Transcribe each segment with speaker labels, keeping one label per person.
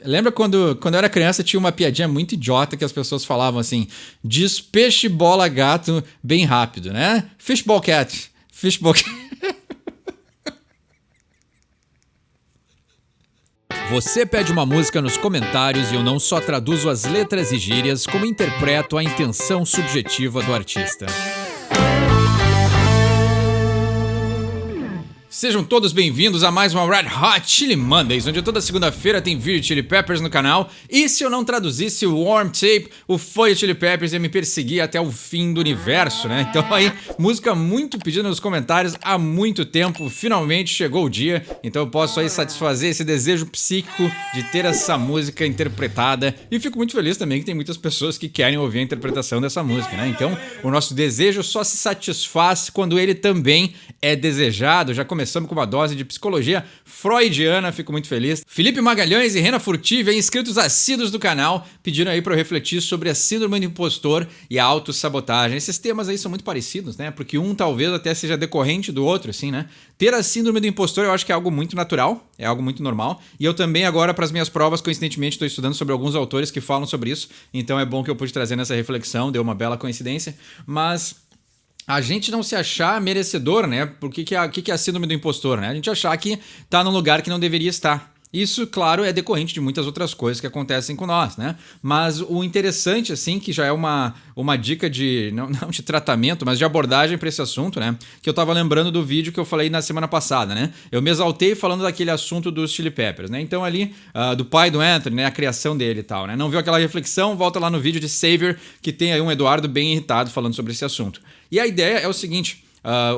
Speaker 1: Lembra quando eu era criança tinha uma piadinha muito idiota que as pessoas falavam assim: diz peixe, bola, gato bem rápido, né? Fishball cat. Fishball cat.
Speaker 2: Você pede uma música nos comentários e eu não só traduzo as letras e gírias, como interpreto a intenção subjetiva do artista.
Speaker 1: Sejam todos bem-vindos a mais uma Red Hot Chili Mondays, onde toda segunda-feira tem vídeo de Chili Peppers no canal. E se eu não traduzisse o Warm Tape, o Foi Chili Peppers ia me perseguir até o fim do universo, né? Então aí, música muito pedida nos comentários há muito tempo, finalmente chegou o dia. Então eu posso aí satisfazer esse desejo psíquico de ter essa música interpretada. E fico muito feliz também que tem muitas pessoas que querem ouvir a interpretação dessa música, né? Então o nosso desejo só se satisfaz quando ele também é desejado. Já começamos com uma dose de psicologia freudiana, fico muito feliz. Felipe Magalhães e Rena Furtive, inscritos assíduos do canal, pediram aí para eu refletir sobre a síndrome do impostor e a autossabotagem. Esses temas aí são muito parecidos, né? Porque um talvez até seja decorrente do outro, assim, né? Ter a síndrome do impostor eu acho que é algo muito natural, é algo muito normal. E eu também agora, para as minhas provas, coincidentemente, estou estudando sobre alguns autores que falam sobre isso. Então é bom que eu pude trazer nessa reflexão, deu uma bela coincidência. Mas a gente não se achar merecedor, né? Por que é a síndrome do impostor, né? A gente achar que tá num lugar que não deveria estar. Isso, claro, é decorrente de muitas outras coisas que acontecem com nós, né? Mas o interessante, assim, que já é uma dica de, não de tratamento, mas de abordagem para esse assunto, né? Que eu tava lembrando do vídeo que eu falei na semana passada, né? Eu me exaltei falando daquele assunto dos Chili Peppers, né? Então ali, do pai do Anthony, né? A criação dele e tal, né? Não viu aquela reflexão? Volta lá no vídeo de Savior, que tem aí um Eduardo bem irritado falando sobre esse assunto. E a ideia é o seguinte,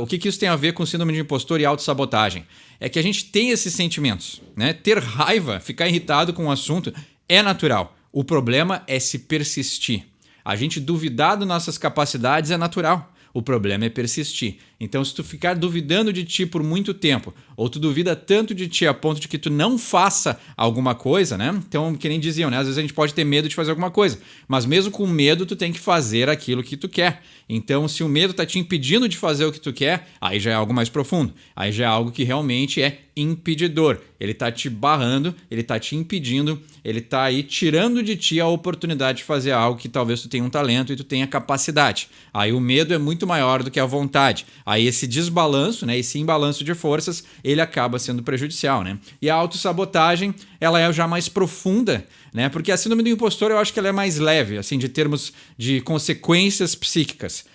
Speaker 1: o que isso tem a ver com síndrome de impostor e autossabotagem? É que a gente tem esses sentimentos, né? Ter raiva, ficar irritado com o assunto é natural. O problema é se persistir. A gente duvidar das nossas capacidades é natural. O problema é persistir. Então, se tu ficar duvidando de ti por muito tempo, ou tu duvida tanto de ti a ponto de que tu não faça alguma coisa, né? Então, que nem diziam, né? Às vezes a gente pode ter medo de fazer alguma coisa, mas mesmo com medo, tu tem que fazer aquilo que tu quer. Então, se o medo tá te impedindo de fazer o que tu quer, aí já é algo mais profundo. Aí já é algo que realmente é impedidor. Ele tá te barrando, ele tá te impedindo, ele tá aí tirando de ti a oportunidade de fazer algo que talvez tu tenha um talento e tu tenha capacidade. Aí o medo é muito maior do que a vontade. Aí esse desbalanço, né, esse imbalanço de forças, ele acaba sendo prejudicial, né? E a autossabotagem, ela é já mais profunda, né? Porque a síndrome do impostor, eu acho que ela é mais leve, assim, de termos de consequências psíquicas.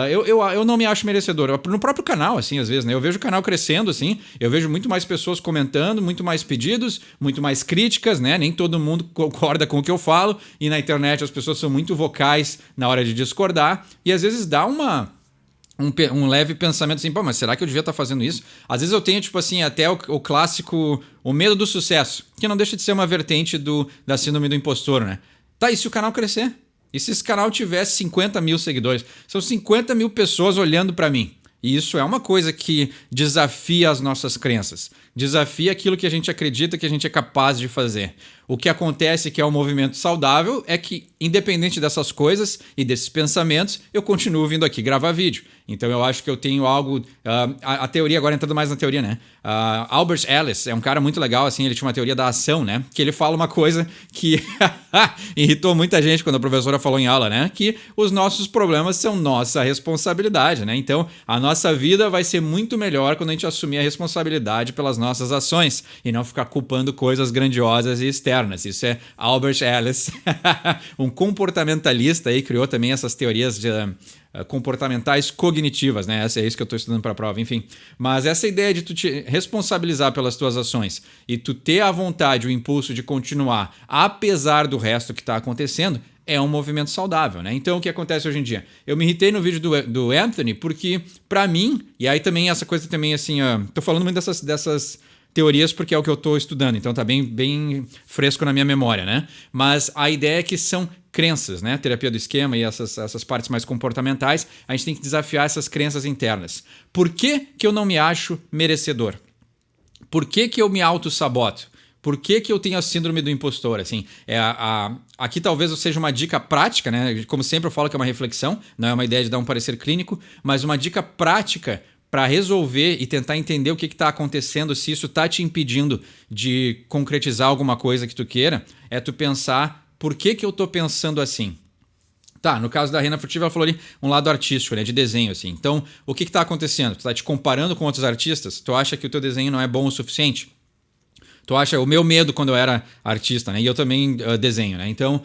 Speaker 1: Eu não me acho merecedor. No próprio canal, assim, às vezes, né? Eu vejo o canal crescendo, assim, eu vejo muito mais pessoas comentando, muito mais pedidos, muito mais críticas, né? Nem todo mundo concorda com o que eu falo, e na internet as pessoas são muito vocais na hora de discordar, e às vezes dá um leve pensamento assim, pô, mas será que eu devia estar fazendo isso? Às vezes eu tenho, tipo assim, até o clássico, o medo do sucesso, que não deixa de ser uma vertente da síndrome do impostor, né? Tá, e se o canal crescer? E se esse canal tivesse 50 mil seguidores? São 50 mil pessoas olhando para mim. E isso é uma coisa que desafia as nossas crenças. Desafia aquilo que a gente acredita que a gente é capaz de fazer. O que acontece, que é um movimento saudável, é que, independente dessas coisas e desses pensamentos, eu continuo vindo aqui gravar vídeo. Então eu acho que eu tenho algo... a teoria, agora entrando mais na teoria, né? Albert Ellis é um cara muito legal, assim, ele tinha uma teoria da ação, né? Que ele fala uma coisa que irritou muita gente quando a professora falou em aula, né? Que os nossos problemas são nossa responsabilidade, né? Então a nossa vida vai ser muito melhor quando a gente assumir a responsabilidade pelas nossas ações e não ficar culpando coisas grandiosas e externas. Isso é Albert Ellis, um comportamentalista aí, criou também essas teorias comportamentais cognitivas, né? É isso que eu estou estudando para a prova, enfim. Mas essa ideia de tu te responsabilizar pelas tuas ações e tu ter a vontade, o impulso de continuar, apesar do resto que está acontecendo, é um movimento saudável, né? Então, o que acontece hoje em dia? Eu me irritei no vídeo do Anthony porque, para mim, e aí também essa coisa também assim, tô falando muito dessas teorias porque é o que eu estou estudando, então tá bem fresco na minha memória, né? Mas a ideia é que são crenças, né? Terapia do esquema e essas partes mais comportamentais, a gente tem que desafiar essas crenças internas. Por que eu não me acho merecedor? Por que eu me auto-saboto? Por que eu tenho a síndrome do impostor? Assim, aqui talvez seja uma dica prática, né? Como sempre eu falo que é uma reflexão, não é uma ideia de dar um parecer clínico, mas uma dica prática para resolver e tentar entender o que está acontecendo, se isso está te impedindo de concretizar alguma coisa que tu queira, é tu pensar por que eu estou pensando assim. Tá, no caso da Rena Furtiva, ela falou ali um lado artístico, né, de desenho, assim. Então, o que está acontecendo? Tu está te comparando com outros artistas? Tu acha que o teu desenho não é bom o suficiente? Tu acha... O meu medo quando eu era artista, né, e eu também desenho, né, então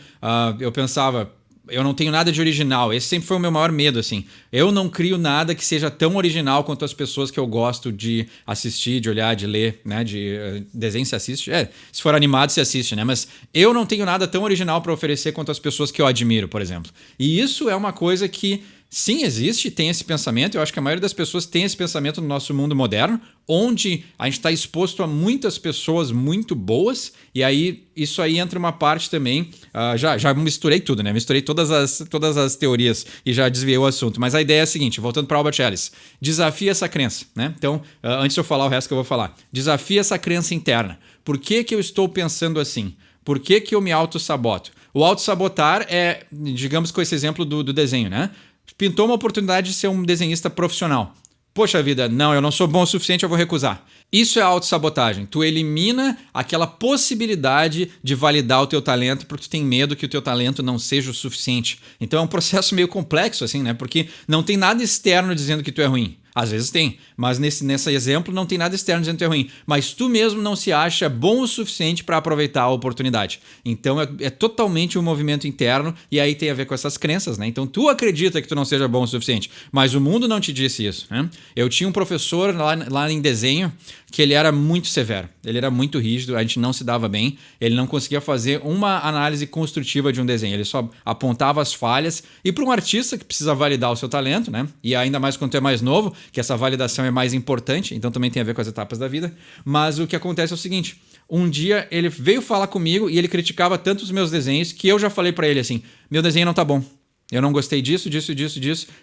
Speaker 1: eu pensava... Eu não tenho nada de original. Esse sempre foi o meu maior medo, assim. Eu não crio nada que seja tão original quanto as pessoas que eu gosto de assistir, de olhar, de ler, né? De desenho se assiste. Se for animado se assiste, né? Mas eu não tenho nada tão original para oferecer quanto as pessoas que eu admiro, por exemplo. E isso é uma coisa que... Sim, existe, tem esse pensamento. Eu acho que a maioria das pessoas tem esse pensamento no nosso mundo moderno, onde a gente está exposto a muitas pessoas muito boas, e aí isso aí entra uma parte também. Já misturei tudo, né? Misturei todas as teorias e já desviei o assunto. Mas a ideia é a seguinte, voltando para Albert Ellis: desafia essa crença, né? Então, antes de eu falar o resto que eu vou falar, desafia essa crença interna. Por que eu estou pensando assim? Por que eu me auto-saboto? O auto-sabotar é, digamos, com esse exemplo do desenho, né? Pintou uma oportunidade de ser um desenhista profissional. Poxa vida, não, eu não sou bom o suficiente, eu vou recusar. Isso é autossabotagem. Tu elimina aquela possibilidade de validar o teu talento porque tu tem medo que o teu talento não seja o suficiente. Então é um processo meio complexo, assim, né? Porque não tem nada externo dizendo que tu é ruim. Às vezes tem, mas nesse exemplo não tem nada externo dizendo que tu é ruim. Mas tu mesmo não se acha bom o suficiente para aproveitar a oportunidade. Então é totalmente um movimento interno e aí tem a ver com essas crenças, né? Então tu acredita que tu não seja bom o suficiente, mas o mundo não te disse isso, né? Eu tinha um professor lá em desenho que ele era muito severo, ele era muito rígido, a gente não se dava bem, ele não conseguia fazer uma análise construtiva de um desenho, ele só apontava as falhas. E para um artista que precisa validar o seu talento, né? E ainda mais quando tu é mais novo, que essa validação é mais importante, então também tem a ver com as etapas da vida. Mas o que acontece é o seguinte: um dia ele veio falar comigo e ele criticava tanto os meus desenhos que eu já falei para ele assim: meu desenho não tá bom, eu não gostei disso.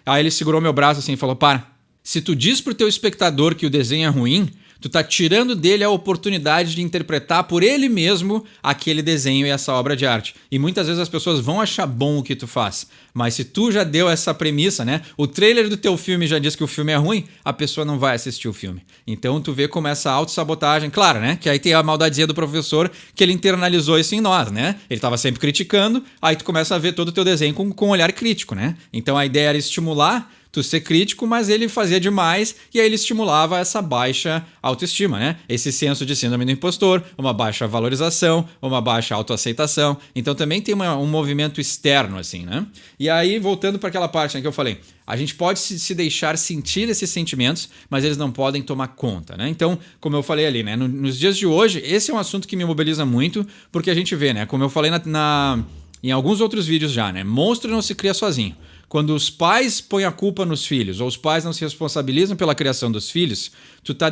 Speaker 1: Aí ele segurou meu braço assim e falou: para, se tu diz pro teu espectador que o desenho é ruim, tu tá tirando dele a oportunidade de interpretar por ele mesmo aquele desenho e essa obra de arte. E muitas vezes as pessoas vão achar bom o que tu faz. Mas se tu já deu essa premissa, né? O trailer do teu filme já diz que o filme é ruim, a pessoa não vai assistir o filme. Então tu vê como essa autossabotagem, claro, né? Que aí tem a maldadezinha do professor, que ele internalizou isso em nós, né? Ele tava sempre criticando, aí tu começa a ver todo o teu desenho com um olhar crítico, né? Então a ideia era estimular tu ser crítico, mas ele fazia demais e aí ele estimulava essa baixa autoestima, né? Esse senso de síndrome do impostor, uma baixa valorização, uma baixa autoaceitação. Então também tem um movimento externo, assim, né? E aí, voltando para aquela parte, né, que eu falei, a gente pode se deixar sentir esses sentimentos, mas eles não podem tomar conta, né? Então, como eu falei ali, né? Nos dias de hoje, esse é um assunto que me mobiliza muito, porque a gente vê, né? Como eu falei em alguns outros vídeos já, né? Monstro não se cria sozinho. Quando os pais põem a culpa nos filhos, ou os pais não se responsabilizam pela criação dos filhos, tu tá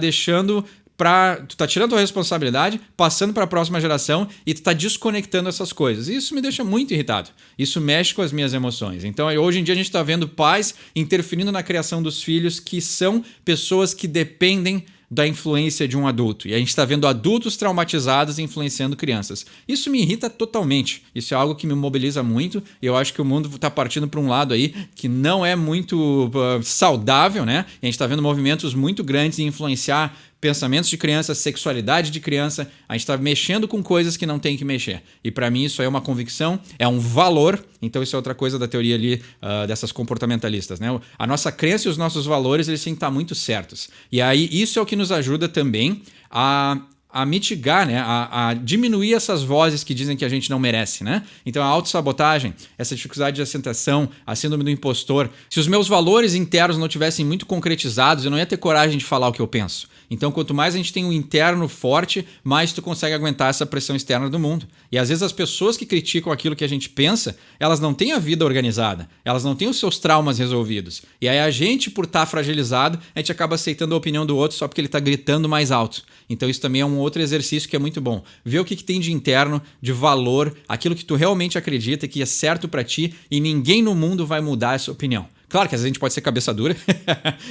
Speaker 1: tirando a responsabilidade, passando para a próxima geração e tu tá desconectando essas coisas. E isso me deixa muito irritado. Isso mexe com as minhas emoções. Então, hoje em dia a gente está vendo pais interferindo na criação dos filhos que são pessoas que dependem da influência de um adulto. E a gente está vendo adultos traumatizados influenciando crianças. Isso me irrita totalmente. Isso é algo que me mobiliza muito. E eu acho que o mundo está partindo para um lado aí que não é muito saudável, né? E a gente está vendo movimentos muito grandes em influenciar pensamentos de criança, sexualidade de criança. A gente está mexendo com coisas que não tem que mexer. E para mim isso aí é uma convicção, é um valor. Então isso é outra coisa da teoria ali dessas comportamentalistas, né? A nossa crença e os nossos valores, eles têm que estar muito certos. E aí isso é o que nos ajuda também a mitigar, né? A diminuir essas vozes que dizem que a gente não merece, né? Então a autossabotagem, essa dificuldade de aceitação, a síndrome do impostor. Se os meus valores internos não tivessem muito concretizados, eu não ia ter coragem de falar o que eu penso. Então, quanto mais a gente tem um interno forte, mais tu consegue aguentar essa pressão externa do mundo. E às vezes as pessoas que criticam aquilo que a gente pensa, elas não têm a vida organizada, elas não têm os seus traumas resolvidos. E aí a gente, por estar fragilizado, a gente acaba aceitando a opinião do outro só porque ele está gritando mais alto. Então isso também é um outro exercício que é muito bom. Ver o que tem de interno, de valor, aquilo que tu realmente acredita que é certo para ti e ninguém no mundo vai mudar essa opinião. Claro que às vezes a gente pode ser cabeça dura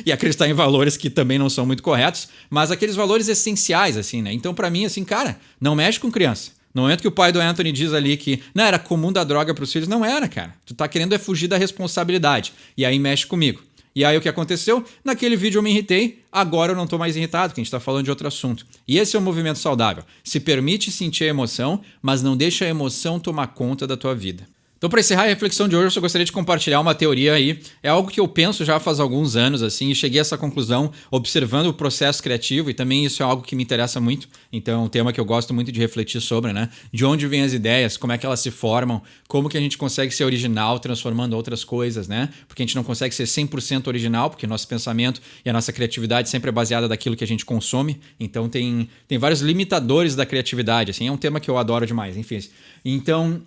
Speaker 1: e acreditar em valores que também não são muito corretos, mas aqueles valores essenciais, assim, né? Então, pra mim, assim, cara, não mexe com criança. No momento que o pai do Anthony diz ali que não era comum dar droga pros filhos, não era, cara. Tu tá querendo fugir da responsabilidade. E aí mexe comigo. E aí o que aconteceu? Naquele vídeo eu me irritei, agora eu não tô mais irritado, porque a gente tá falando de outro assunto. E esse é um movimento saudável. Se permite sentir a emoção, mas não deixa a emoção tomar conta da tua vida. Então, para encerrar a reflexão de hoje, eu só gostaria de compartilhar uma teoria aí. É algo que eu penso já faz alguns anos, assim, e cheguei a essa conclusão observando o processo criativo, e também isso é algo que me interessa muito. Então, é um tema que eu gosto muito de refletir sobre, né? De onde vêm as ideias, como é que elas se formam, como que a gente consegue ser original transformando outras coisas, né? Porque a gente não consegue ser 100% original, porque nosso pensamento e a nossa criatividade sempre é baseada naquilo que a gente consome. Então, tem vários limitadores da criatividade, assim. É um tema que eu adoro demais, enfim. Então,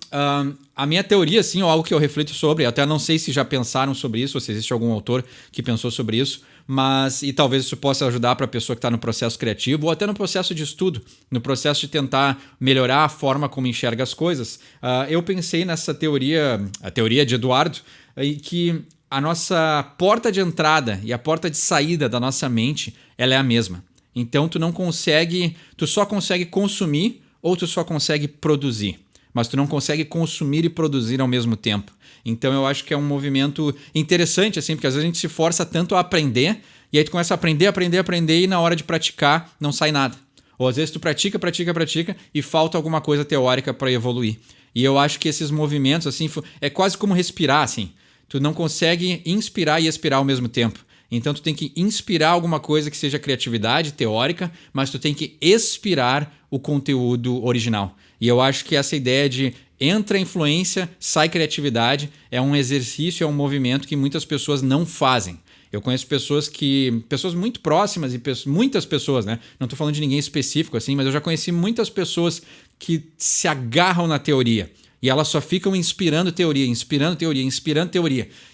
Speaker 1: a minha teoria, assim, ou algo que eu reflito sobre, até não sei se já pensaram sobre isso, ou se existe algum autor que pensou sobre isso, mas, e talvez isso possa ajudar para a pessoa que está no processo criativo, ou até no processo de estudo, no processo de tentar melhorar a forma como enxerga as coisas. Eu pensei nessa teoria, a teoria de Eduardo, que a nossa porta de entrada e a porta de saída da nossa mente, ela é a mesma. Então, tu só consegue consumir ou tu só consegue produzir. Mas tu não consegue consumir e produzir ao mesmo tempo. Então eu acho que é um movimento interessante, assim, porque às vezes a gente se força tanto a aprender, e aí tu começa a aprender, e na hora de praticar não sai nada. Ou às vezes tu pratica, e falta alguma coisa teórica para evoluir. E eu acho que esses movimentos, assim, é quase como respirar, assim. Tu não consegue inspirar e expirar ao mesmo tempo. Então tu tem que inspirar alguma coisa que seja criatividade teórica, mas tu tem que expirar o conteúdo original. E eu acho que essa ideia de entra influência, sai criatividade, é um exercício, é um movimento que muitas pessoas não fazem. Eu conheço pessoas muito próximas e muitas pessoas, né? Não estou falando de ninguém específico assim, mas eu já conheci muitas pessoas que se agarram na teoria. E elas só ficam inspirando teoria.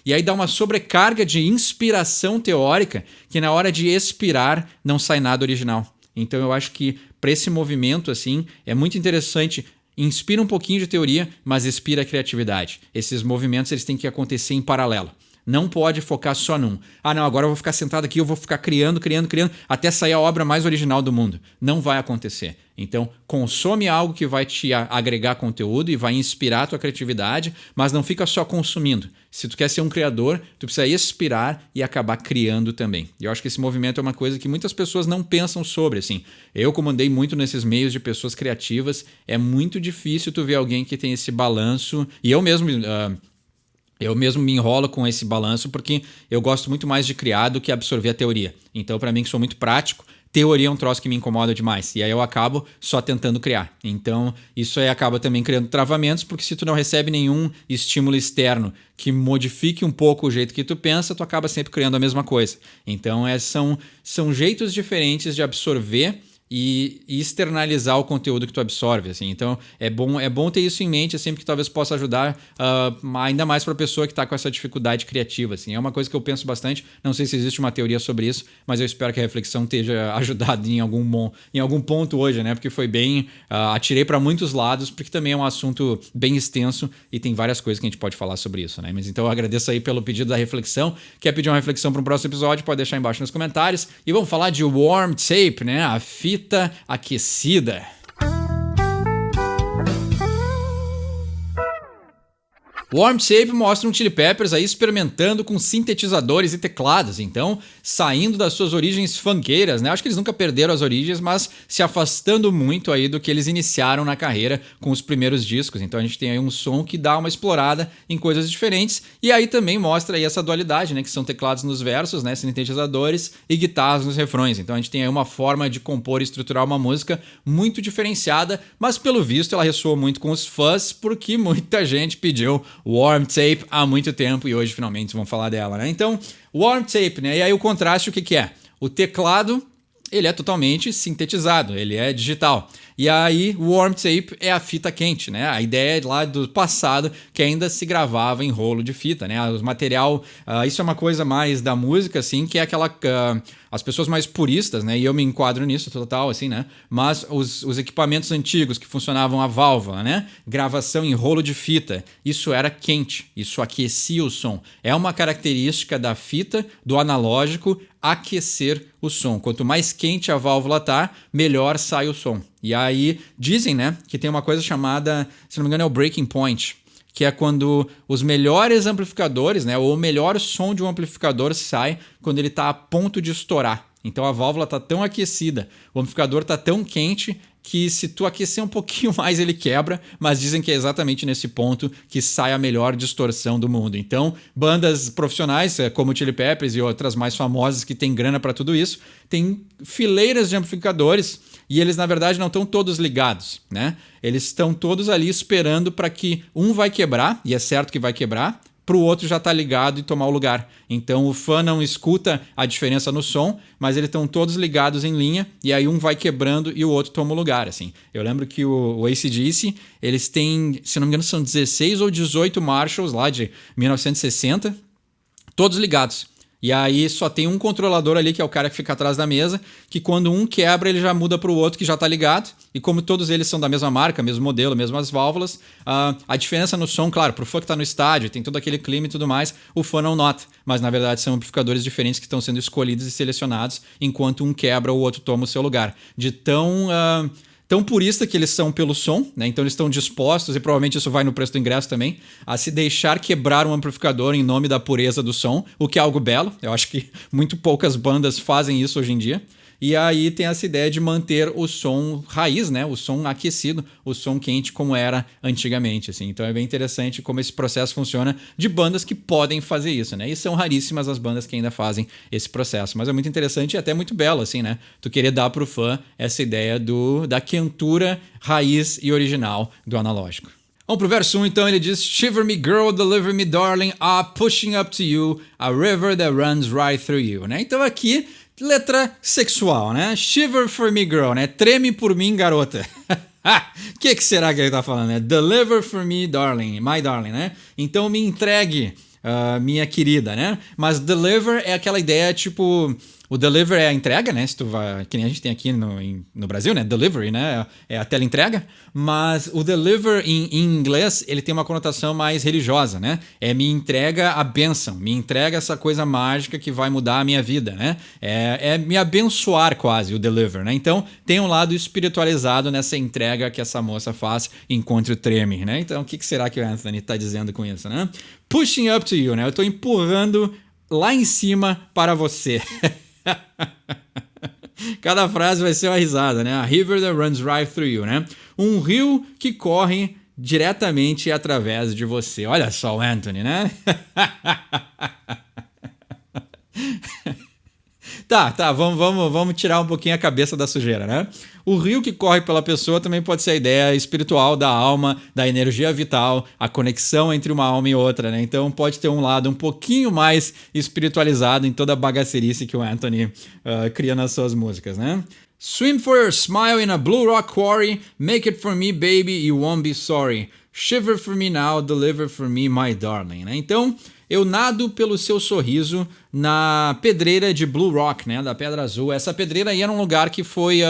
Speaker 1: E aí dá uma sobrecarga de inspiração teórica que na hora de expirar não sai nada original. Então eu acho que para esse movimento assim é muito interessante. Inspira um pouquinho de teoria, mas expira a criatividade. Esses movimentos eles têm que acontecer em paralelo. Não pode focar só num. Não, agora eu vou ficar sentado aqui, eu vou ficar criando, até sair a obra mais original do mundo. Não vai acontecer. Então, consome algo que vai te agregar conteúdo e vai inspirar a tua criatividade, mas não fica só consumindo. Se tu quer ser um criador, tu precisa expirar e acabar criando também. E eu acho que esse movimento é uma coisa que muitas pessoas não pensam sobre, assim. Eu, como andei muito nesses meios de pessoas criativas, é muito difícil tu ver alguém que tem esse balanço. E eu mesmo me enrolo com esse balanço porque eu gosto muito mais de criar do que absorver a teoria. Então, para mim, que sou muito prático, teoria é um troço que me incomoda demais. E aí eu acabo só tentando criar. Então, isso aí acaba também criando travamentos, porque se tu não recebe nenhum estímulo externo que modifique um pouco o jeito que tu pensa, tu acaba sempre criando a mesma coisa. Então, são jeitos diferentes de absorver e externalizar o conteúdo que tu absorve, assim. Então é bom ter isso em mente, assim, porque talvez possa ajudar ainda mais para a pessoa que está com essa dificuldade criativa, assim. É uma coisa que eu penso bastante, não sei se existe uma teoria sobre isso, mas eu espero que a reflexão tenha ajudado em algum ponto hoje, né? Porque foi bem, atirei para muitos lados, porque também é um assunto bem extenso e tem várias coisas que a gente pode falar sobre isso, né? Mas então eu agradeço aí pelo pedido da reflexão. Quer pedir uma reflexão para um próximo episódio? Pode deixar embaixo nos comentários. E vamos falar de warm tape, né? A fita aquecida. Warm Tape mostra um Chili Peppers aí experimentando com sintetizadores e teclados, então saindo das suas origens funkeiras, né? Acho que eles nunca perderam as origens, mas se afastando muito aí do que eles iniciaram na carreira com os primeiros discos. Então a gente tem aí um som que dá uma explorada em coisas diferentes e aí também mostra aí essa dualidade, né? Que são teclados nos versos, né? Sintetizadores e guitarras nos refrões. Então a gente tem aí uma forma de compor e estruturar uma música muito diferenciada, mas pelo visto ela ressoou muito com os fãs porque muita gente pediu Warm Tape há muito tempo e hoje finalmente vamos falar dela, né? Então, Warm Tape, né? E aí o contraste, o que é? O teclado, ele é totalmente sintetizado, ele é digital. E aí, o Warm Tape é a fita quente, né? A ideia lá do passado que ainda se gravava em rolo de fita, né? O material, isso é uma coisa mais da música, assim, que é aquela... as pessoas mais puristas, né? E eu me enquadro nisso total, assim, né? Mas os equipamentos antigos que funcionavam a válvula, né? Gravação em rolo de fita, isso era quente, isso aquecia o som. É uma característica da fita, do analógico, aquecer o som. Quanto mais quente a válvula tá, melhor sai o som. E aí dizem, né, que tem uma coisa chamada, se não me engano é o breaking point, que é quando os melhores amplificadores, né, ou o melhor som de um amplificador sai quando ele está a ponto de estourar. Então a válvula está tão aquecida, o amplificador está tão quente que se tu aquecer um pouquinho mais ele quebra, mas dizem que é exatamente nesse ponto que sai a melhor distorção do mundo. Então, bandas profissionais como o Chili Peppers e outras mais famosas que têm grana para tudo isso, tem fileiras de amplificadores e eles na verdade não estão todos ligados, né? Eles estão todos ali esperando para que um vai quebrar, e é certo que vai quebrar, para o outro já estar ligado e tomar o lugar. Então o fã não escuta a diferença no som, mas eles estão todos ligados em linha e aí um vai quebrando e o outro toma o lugar. Assim. Eu lembro que o AC/DC, eles têm, se não me engano, são 16 ou 18 Marshalls lá de 1960, todos ligados. E aí só tem um controlador ali, que é o cara que fica atrás da mesa, que quando um quebra, ele já muda para o outro que já está ligado. E como todos eles são da mesma marca, mesmo modelo, mesmas válvulas, a diferença no som, claro, para o fã que está no estádio, tem todo aquele clima e tudo mais, o fã não nota. Mas na verdade são amplificadores diferentes que estão sendo escolhidos e selecionados, enquanto um quebra, o outro toma o seu lugar. De tão purista que eles são pelo som, né? Então eles estão dispostos, e provavelmente isso vai no preço do ingresso também, a se deixar quebrar um amplificador em nome da pureza do som, o que é algo belo. Eu acho que muito poucas bandas fazem isso hoje em dia. E aí tem essa ideia de manter o som raiz, né? O som aquecido, o som quente como era antigamente, assim. Então é bem interessante como esse processo funciona de bandas que podem fazer isso, né? E são raríssimas as bandas que ainda fazem esse processo. Mas é muito interessante e até muito belo, assim, né? Tu querer dar pro fã essa ideia da quentura raiz e original do analógico. Vamos pro verso 1, então, ele diz: Shiver me girl, deliver me darling, pushing up to you, a river that runs right through you, né? Então aqui, letra sexual, né? Shiver for me girl, né? Treme por mim, garota. O que será que ele tá falando, né? Deliver for me, darling, my darling, né? Então me entregue, minha querida, né? Mas deliver é aquela ideia, tipo... O deliver é a entrega, né? Se tu vai, que nem a gente tem aqui no Brasil, né? Delivery, né? É a teleentrega. Mas o deliver em inglês, ele tem uma conotação mais religiosa, né? É me entrega a bênção, me entrega essa coisa mágica que vai mudar a minha vida, né? É me abençoar quase o deliver, né? Então tem um lado espiritualizado nessa entrega que essa moça faz enquanto treme, né? Então o que será que o Anthony está dizendo com isso, né? Pushing up to you, né? Eu estou empurrando lá em cima para você. Cada frase vai ser uma risada, né? A river that runs right through you, né? Um rio que corre diretamente através de você. Olha só o Anthony, né? Tá, vamos tirar um pouquinho a cabeça da sujeira, né? O rio que corre pela pessoa também pode ser a ideia espiritual da alma, da energia vital, a conexão entre uma alma e outra, né? Então pode ter um lado um pouquinho mais espiritualizado em toda a bagacerice que o Anthony cria nas suas músicas, né? Swim for your smile in a blue rock quarry, make it for me baby, you won't be sorry. Shiver for me now, deliver for me my darling, né? Então... Eu nado pelo seu sorriso na pedreira de Blue Rock, né, da Pedra Azul. Essa pedreira aí era um lugar que foi...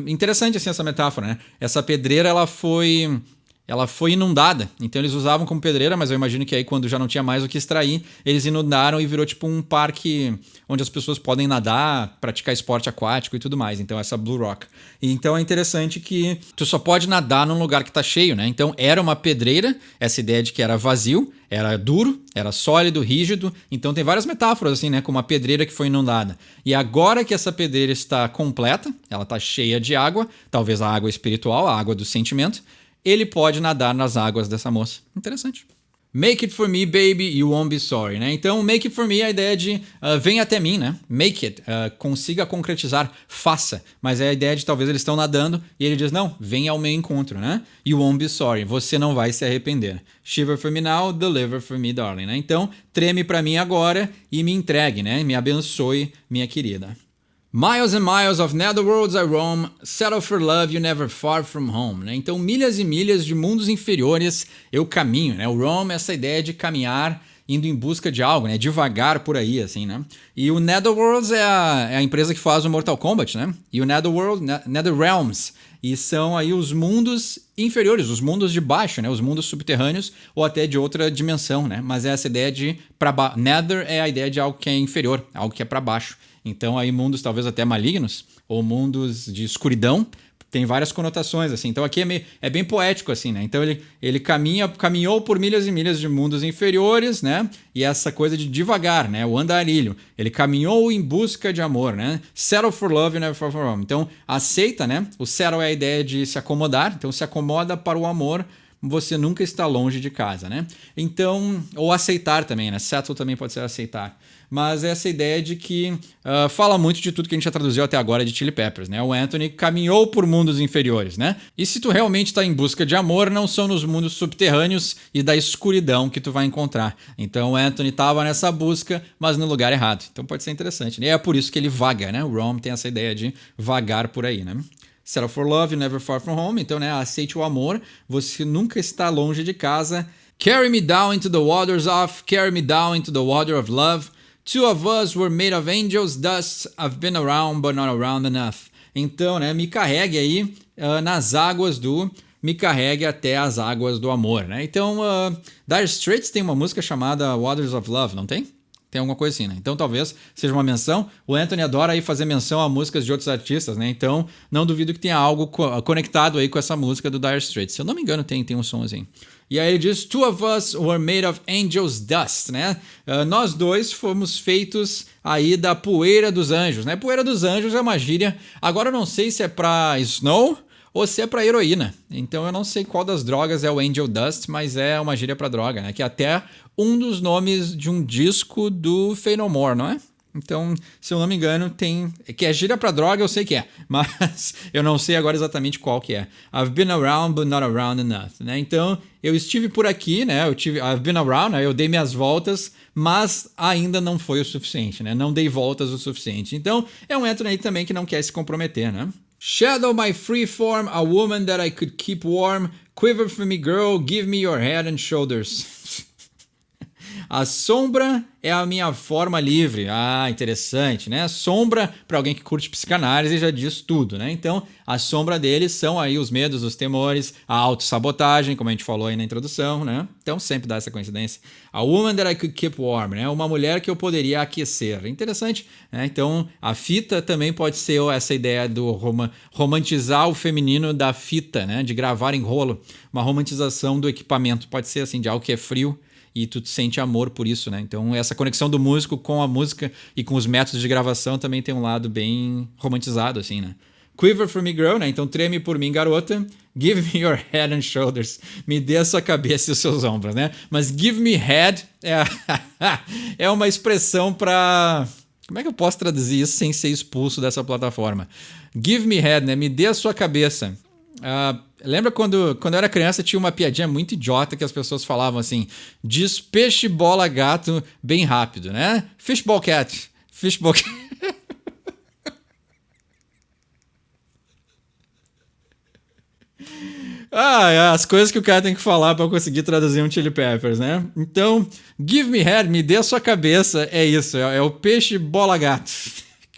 Speaker 1: interessante assim essa metáfora, né? Essa pedreira ela foi inundada. Então eles usavam como pedreira, mas eu imagino que aí quando já não tinha mais o que extrair, eles inundaram e virou tipo um parque onde as pessoas podem nadar, praticar esporte aquático e tudo mais. Então essa Blue Rock. Então é interessante que tu só pode nadar num lugar que tá cheio, né? Então era uma pedreira, essa ideia de que era vazio, era duro, era sólido, rígido. Então tem várias metáforas assim, né? Como uma pedreira que foi inundada. E agora que essa pedreira está completa, ela tá cheia de água, talvez a água espiritual, a água do sentimento, ele pode nadar nas águas dessa moça. Interessante. Make it for me, baby, you won't be sorry, né? Então, make it for me é a ideia de vem até mim, né? Make it, consiga concretizar, faça. Mas é a ideia de talvez eles estão nadando e ele diz, não, vem ao meu encontro, né? You won't be sorry, você não vai se arrepender. Shiver for me now, deliver for me, darling, né? Então, treme pra mim agora e me entregue, né? Me abençoe, minha querida. Miles and miles of netherworlds I roam, settle for love you never far from home, né? Então milhas e milhas de mundos inferiores eu caminho, né? O roam é essa ideia de caminhar indo em busca de algo, né? Devagar por aí, assim, né? E o Netherworlds é a empresa que faz o Mortal Kombat, né? E o Netherworld, Netherrealms, e são aí os mundos inferiores, os mundos de baixo, né? Os mundos subterrâneos ou até de outra dimensão, né? Mas é essa ideia de para baixo. Nether é a ideia de algo que é inferior, algo que é para baixo. Então aí mundos talvez até malignos ou mundos de escuridão tem várias conotações, assim. Então aqui é bem poético, assim, né? Então ele caminhou por milhas e milhas de mundos inferiores, né? E essa coisa de devagar, né? O andarilho. Ele caminhou em busca de amor, né? Settle for love, never for home. Então aceita, né? O settle é a ideia de se acomodar. Então se acomoda para o amor, você nunca está longe de casa, né? Então, ou aceitar também, né? Settle também pode ser aceitar. Mas essa ideia de que fala muito de tudo que a gente já traduziu até agora de Chili Peppers, né? O Anthony caminhou por mundos inferiores, né? E se tu realmente está em busca de amor, não são nos mundos subterrâneos e da escuridão que tu vai encontrar. Então o Anthony estava nessa busca, mas no lugar errado. Então pode ser interessante, né? E é por isso que ele vaga, né? O Rom tem essa ideia de vagar por aí, né? Settle for love, never far from home. Então, né? Aceite o amor, você nunca está longe de casa. Carry me down into the waters of, carry me down into the water of love. Two of us were made of angels' dust. I've been around, but not around enough. Então, né, me carregue aí nas águas do... Me carregue até as águas do amor, né? Então, Dire Straits tem uma música chamada Waters of Love, não tem? Tem alguma coisa assim, né? Então talvez seja uma menção. O Anthony adora aí fazer menção a músicas de outros artistas, né? Então não duvido que tenha algo conectado aí com essa música do Dire Straits. Se eu não me engano, tem um som assim. E aí ele diz, Two of us were made of angels' dust, né? Nós dois fomos feitos aí da poeira dos anjos, né? Poeira dos anjos é uma gíria. Agora eu não sei se é pra Snow ou se é pra heroína. Então eu não sei qual das drogas é o Angel Dust, mas é uma gíria pra droga, né? Que é até um dos nomes de um disco do Faith No More, não é? Então, se eu não me engano, tem... Que é gíria pra droga, eu sei que é. Mas eu não sei agora exatamente qual que é. I've been around, but not around enough, né? Então, eu estive por aqui, né? I've been around, né? Eu dei minhas voltas, mas ainda não foi o suficiente, né? Não dei voltas o suficiente. Então, é um Anthony aí também que não quer se comprometer, né? Shadow my free form, a woman that I could keep warm. Quiver for me, girl, give me your head and shoulders. A sombra é a minha forma livre. Ah, interessante, né? Sombra, para alguém que curte psicanálise, já diz tudo, né? Então, a sombra deles são aí os medos, os temores, a autossabotagem, como a gente falou aí na introdução, né? Então, sempre dá essa coincidência. A woman that I could keep warm, né? Uma mulher que eu poderia aquecer. Interessante, né? Então, a fita também pode ser essa ideia do romantizar o feminino da fita, né? De gravar em rolo. Uma romantização do equipamento. Pode ser assim, de algo que é frio, e tu sente amor por isso, né? Então, essa conexão do músico com a música e com os métodos de gravação também tem um lado bem romantizado, assim, né? Quiver for me, girl, né? Então, treme por mim, garota. Give me your head and shoulders. Me dê a sua cabeça e os seus ombros, né? Mas give me head é uma expressão para... Como é que eu posso traduzir isso sem ser expulso dessa plataforma? Give me head, né? Me dê a sua cabeça. Lembra quando eu era criança tinha uma piadinha muito idiota que as pessoas falavam assim, diz peixe, bola, gato bem rápido, né? Fishball cat. Fishball cat. As coisas que o cara tem que falar para conseguir traduzir um Chili Peppers, né? Então, give me head, me dê a sua cabeça, é isso, é o peixe, bola, gato.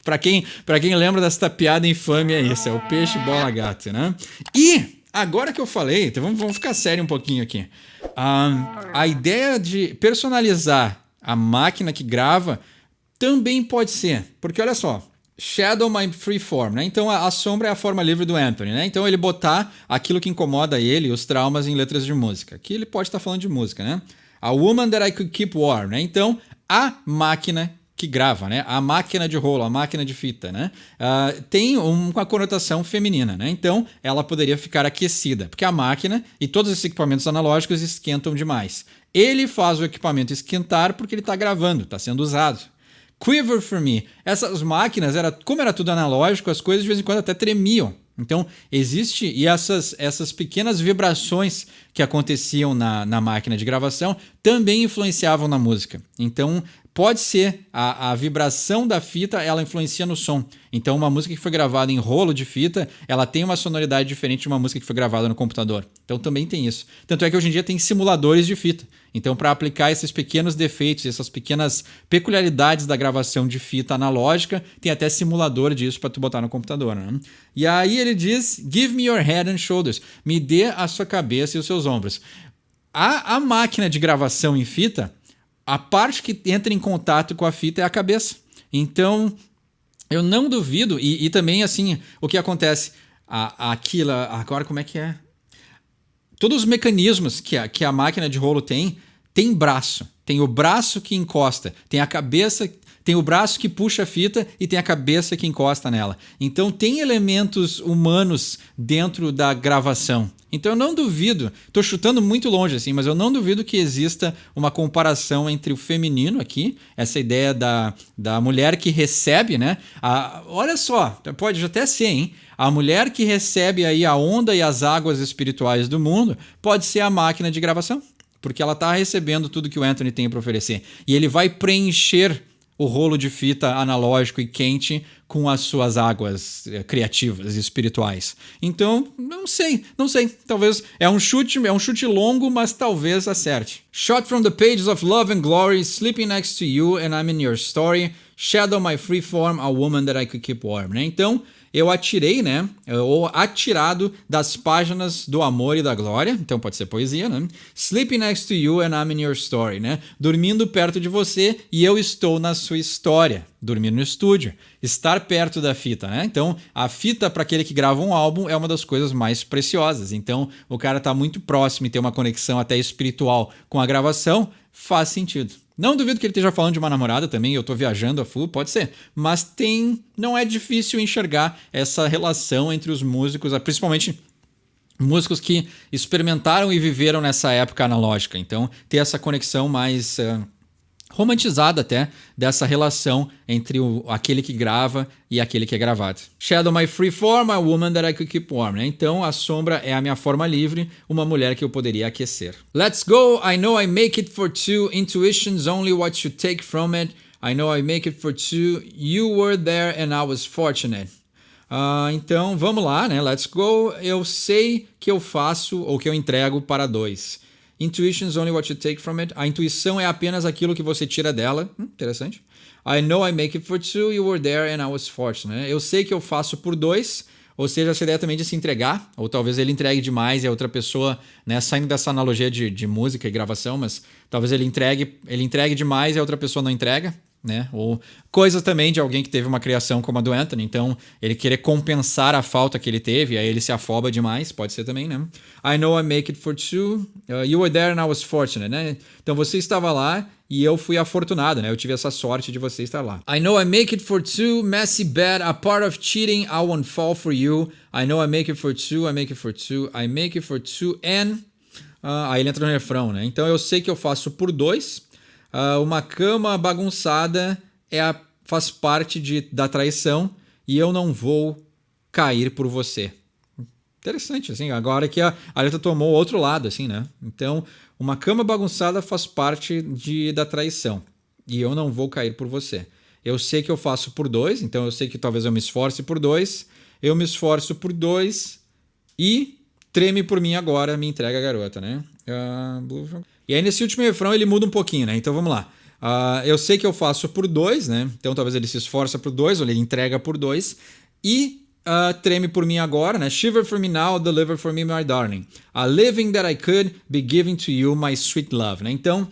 Speaker 1: Pra quem lembra dessa piada infame, é isso, é o peixe, bola, gato, né? E agora que eu falei, então vamos ficar sério um pouquinho aqui. A ideia de personalizar a máquina que grava também pode ser, porque olha só, Shadow my freeform, né? Então a sombra é a forma livre do Anthony, né? Então ele botar aquilo que incomoda ele, os traumas em letras de música. Aqui ele pode estar falando de música, né? A woman that I could keep warm, né? Então a máquina que grava, né? A máquina de rolo, a máquina de fita, né? Tem uma conotação feminina, né? Então, ela poderia ficar aquecida, porque a máquina e todos esses equipamentos analógicos esquentam demais. Ele faz o equipamento esquentar porque ele está gravando, está sendo usado. Quiver for me. Essas máquinas, como era tudo analógico, as coisas de vez em quando até tremiam. Então, e essas pequenas vibrações que aconteciam na máquina de gravação também influenciavam na música. Então, pode ser a vibração da fita, ela influencia no som. Então, uma música que foi gravada em rolo de fita, ela tem uma sonoridade diferente de uma música que foi gravada no computador. Então, também tem isso. Tanto é que hoje em dia tem simuladores de fita. Então, para aplicar esses pequenos defeitos, essas pequenas peculiaridades da gravação de fita analógica, tem até simulador disso para tu botar no computador, né? E aí ele diz, give me your head and shoulders. Me dê a sua cabeça e os seus ombros. A máquina de gravação em fita, a parte que entra em contato com a fita é a cabeça. Então, eu não duvido, e também assim, o que acontece? aquilo... Agora, como é que é? Todos os mecanismos que a máquina de rolo tem braço. Tem o braço que encosta, tem a cabeça, tem o braço que puxa a fita e tem a cabeça que encosta nela. Então tem elementos humanos dentro da gravação. Então eu não duvido, estou chutando muito longe assim, mas eu não duvido que exista uma comparação entre o feminino aqui, essa ideia da mulher que recebe, né? Olha só, pode até ser, hein? A mulher que recebe aí a onda e as águas espirituais do mundo pode ser a máquina de gravação. Porque ela está recebendo tudo que o Anthony tem para oferecer. E ele vai preencher o rolo de fita analógico e quente com as suas águas criativas e espirituais. Então, não sei. Talvez é um chute longo, mas talvez acerte. Shot from the pages of love and glory, sleeping next to you and I'm in your story, shadow my free form, a woman that I could keep warm. Né? Então, eu atirei, né? Ou atirado das páginas do amor e da glória. Então pode ser poesia, né? Sleeping next to you and I'm in your story, né? Dormindo perto de você e eu estou na sua história. Dormir no estúdio. Estar perto da fita, né? Então, a fita para aquele que grava um álbum é uma das coisas mais preciosas. Então, o cara tá muito próximo e tem uma conexão até espiritual com a gravação, faz sentido. Não duvido que ele esteja falando de uma namorada também, eu tô viajando a full, pode ser. Mas não é difícil enxergar essa relação entre os músicos, principalmente músicos que experimentaram e viveram nessa época analógica. Então, ter essa conexão mais romantizada até dessa relação entre aquele que grava e aquele que é gravado. Shadow my free form, a woman that I could keep warm. Né? Então a sombra é a minha forma livre, uma mulher que eu poderia aquecer. Let's go, I know I make it for two, intuition's only what you take from it. I know I make it for two, you were there and I was fortunate. Então vamos lá, né? Let's go, eu sei que eu faço ou que eu entrego para dois. Intuition is only what you take from it. A intuição é apenas aquilo que você tira dela. Interessante. I know I make it for two, you were there and I was fortunate. Eu sei que eu faço por dois, ou seja, essa ideia também de se entregar, ou talvez ele entregue demais e a outra pessoa, né, saindo dessa analogia de música e gravação, mas talvez ele entregue demais e a outra pessoa não entrega. Né? Ou coisa também de alguém que teve uma criação como a do Anthony, então ele querer compensar a falta que ele teve, aí ele se afoba demais, pode ser também, né? I know I make it for two, you were there and I was fortunate, né? Então você estava lá e eu fui afortunado, né? Eu tive essa sorte de você estar lá. I know I make it for two, messy bad, a part of cheating, I won't fall for you. I know I make it for two, I make it for two, I make it for two and... aí ele entra no refrão, né? Então eu sei que eu faço por dois. Uma cama bagunçada faz parte da traição e eu não vou cair por você. Interessante, assim, agora que a letra tomou outro lado, assim, né? Então, uma cama bagunçada faz parte da traição e eu não vou cair por você. Eu sei que eu faço por dois, então eu sei que talvez eu me esforce por dois, eu me esforço por dois e treme por mim agora, me entrega a garota, né? E aí nesse último refrão ele muda um pouquinho, né? Então vamos lá. Eu sei que eu faço por dois, né? Então talvez ele se esforça por dois, ou ele entrega por dois. E treme por mim agora, né? Shiver for me now, deliver for me, my darling. A living that I could be giving to you, my sweet love, né? Então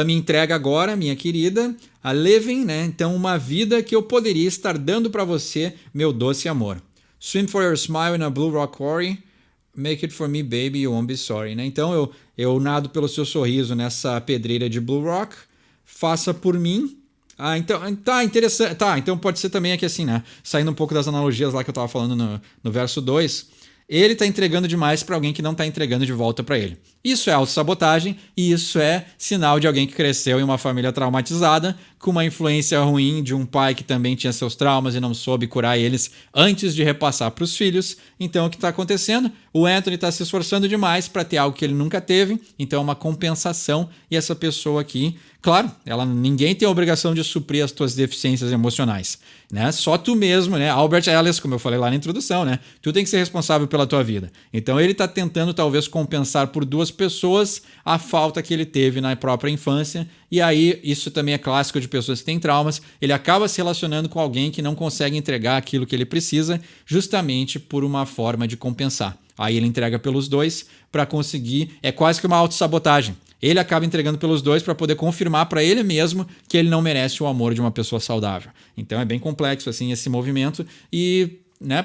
Speaker 1: me entrega agora, minha querida. A living, né? Então uma vida que eu poderia estar dando para você, meu doce amor. Swim for your smile in a blue rock quarry. Make it for me, baby, you won't be sorry, né? Então eu nado pelo seu sorriso nessa pedreira de Blue Rock. Faça por mim. Então tá interessante. Tá, então pode ser também aqui assim, né? Saindo um pouco das analogias lá que eu tava falando no verso 2. Ele tá entregando demais para alguém que não tá entregando de volta para ele. Isso é autossabotagem e isso é sinal de alguém que cresceu em uma família traumatizada, com uma influência ruim de um pai que também tinha seus traumas e não soube curar eles antes de repassar para os filhos. Então o que está acontecendo? O Anthony está se esforçando demais para ter algo que ele nunca teve, então é uma compensação e essa pessoa aqui, claro, ninguém tem a obrigação de suprir as tuas deficiências emocionais, né? Só tu mesmo, né? Albert Ellis, como eu falei lá na introdução, né? Tu tem que ser responsável pela tua vida. Então ele está tentando talvez compensar por duas pessoas a falta que ele teve na própria infância. E aí, isso também é clássico de pessoas que têm traumas, ele acaba se relacionando com alguém que não consegue entregar aquilo que ele precisa, justamente por uma forma de compensar. Aí ele entrega pelos dois para conseguir, é quase que uma autossabotagem. Ele acaba entregando pelos dois para poder confirmar para ele mesmo que ele não merece o amor de uma pessoa saudável. Então é bem complexo assim esse movimento e né,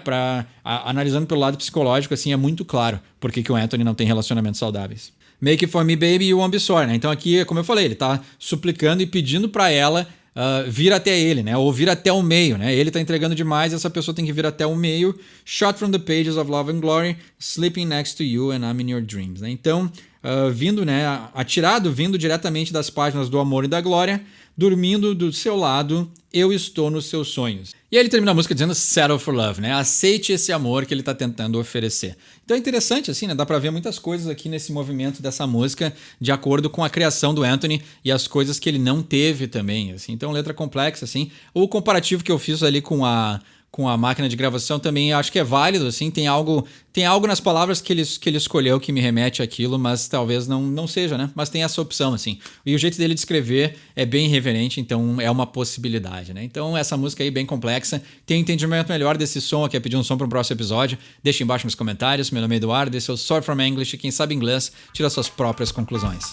Speaker 1: analisando pelo lado psicológico, assim, é muito claro por que o Anthony não tem relacionamentos saudáveis. Make it for me, baby, you won't be sorry, né? Então aqui, como eu falei, ele tá suplicando e pedindo pra ela vir até ele, né? Ou vir até o meio, né? Ele tá entregando demais, essa pessoa tem que vir até o meio. Shot from the pages of Love and Glory, sleeping next to you and I'm in your dreams, né? Então, vindo, né? Atirado, vindo diretamente das páginas do amor e da glória, dormindo do seu lado, eu estou nos seus sonhos. E aí ele termina a música dizendo settle for love, né? Aceite esse amor que ele tá tentando oferecer. Então é interessante, assim, né? Dá pra ver muitas coisas aqui nesse movimento dessa música de acordo com a criação do Anthony e as coisas que ele não teve também, assim. Então letra complexa, assim. O comparativo que eu fiz ali com a máquina de gravação também acho que é válido, assim, tem algo nas palavras que ele escolheu que me remete àquilo, mas talvez não seja, né? Mas tem essa opção, assim. E o jeito dele de escrever é bem irreverente, então é uma possibilidade, né? Então essa música aí bem complexa, tem um entendimento melhor desse som, quer pedir um som para um próximo episódio, deixa embaixo nos comentários. Meu nome é Eduardo, esse é o Sorry from English, e quem sabe inglês tira suas próprias conclusões.